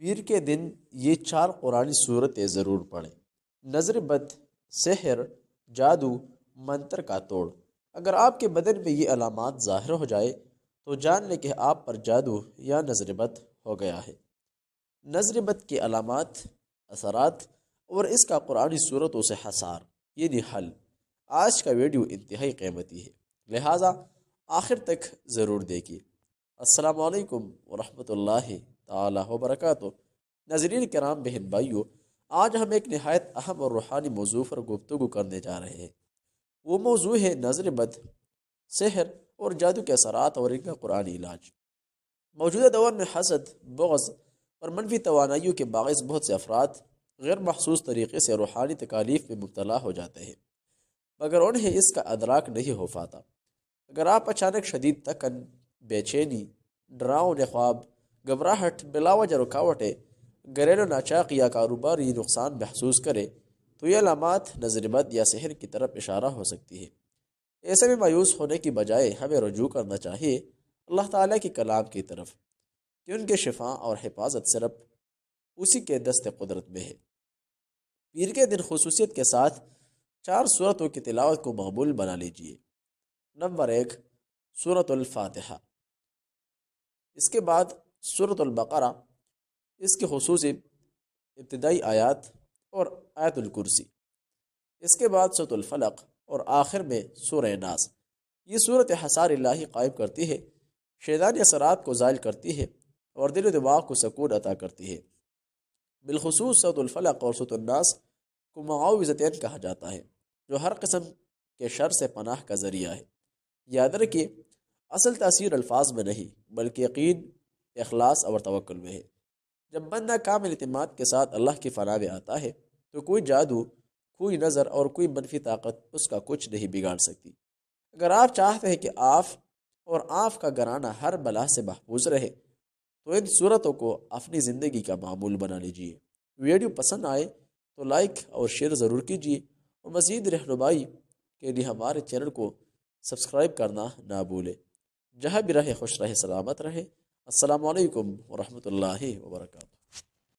پیر کے دن یہ 4 قرآنی صورتیں ضرور پڑھیں۔ نظر بد، سحر، جادو، منتر کا توڑ۔ اگر آپ کے بدن میں یہ علامات ظاہر ہو جائے تو جان لیں کہ آپ پر جادو یا نظر بد ہو گیا ہے۔ نظر بد کی علامات، اثرات اور اس کا قرآنی صورتوں سے حصار یعنی حل۔ آج کا ویڈیو انتہائی قیمتی ہے، لہٰذا آخر تک ضرور دیکھیے۔ السلام علیکم ورحمۃ اللہ تعالی وبرکاتہ۔ ناظرین کرام، بہن بھائیو، آج ہم ایک نہایت اہم اور روحانی موضوع پر گفتگو کرنے جا رہے ہیں۔ وہ موضوع ہے نظر بد، سحر اور جادو کے اثرات اور ان کا قرآنی علاج۔ موجودہ دور میں حسد، بغض اور منفی توانائیوں کے باعث بہت سے افراد غیر محسوس طریقے سے روحانی تکالیف میں مبتلا ہو جاتے ہیں، مگر انہیں اس کا ادراک نہیں ہو پاتا۔ اگر آپ اچانک شدید تکن، بے چینی، ڈراؤنے خواب، گھبراہٹ، بلا وجہ رکاوٹیں، گھریلو ناچاقی یا کاروباری نقصان محسوس کرے تو یہ علامات نظر بد یا سحر کی طرف اشارہ ہو سکتی ہے۔ ایسے میں مایوس ہونے کی بجائے ہمیں رجوع کرنا چاہیے اللہ تعالیٰ کے کلام کی طرف، کہ ان کے شفا اور حفاظت صرف اسی کے دست قدرت میں ہے۔ پیر کے دن خصوصیت کے ساتھ 4 سورتوں کی تلاوت کو مقبول بنا لیجیے۔ نمبر 1، سورۃ الفاتحہ۔ اس کے بعد سورۃ البقرہ، اس کی خصوصی ابتدائی آیات اور آیت الکرسی۔ اس کے بعد سورۃ الفلق اور آخر میں سورہ ناس۔ یہ صورت حصار الہی قائم کرتی ہے، شیطانی اثرات کو زائل کرتی ہے اور دل و دماغ کو سکون عطا کرتی ہے۔ بالخصوص سورۃ الفلق اور سورۃ الناس کو معوذتین کہا جاتا ہے، جو ہر قسم کے شر سے پناہ کا ذریعہ ہے۔ یاد رکھیے، اصل تاثیر الفاظ میں نہیں بلکہ یقین، اخلاص اور توکل میں ہے۔ جب بندہ کامل اعتماد کے ساتھ اللہ کی پناہ میں آتا ہے تو کوئی جادو، کوئی نظر اور کوئی منفی طاقت اس کا کچھ نہیں بگاڑ سکتی۔ اگر آپ چاہتے ہیں کہ آپ کا گھرانہ ہر بلا سے محفوظ رہے تو ان صورتوں کو اپنی زندگی کا معمول بنا لیجیے۔ ویڈیو پسند آئے تو لائک اور شیئر ضرور کیجیے، اور مزید رہنمائی کے لیے ہمارے چینل کو سبسکرائب کرنا نہ بھولیں۔ جہاں بھی رہے خوش رہے، سلامت رہے۔ السلام علیکم ورحمۃ اللہ وبرکاتہ۔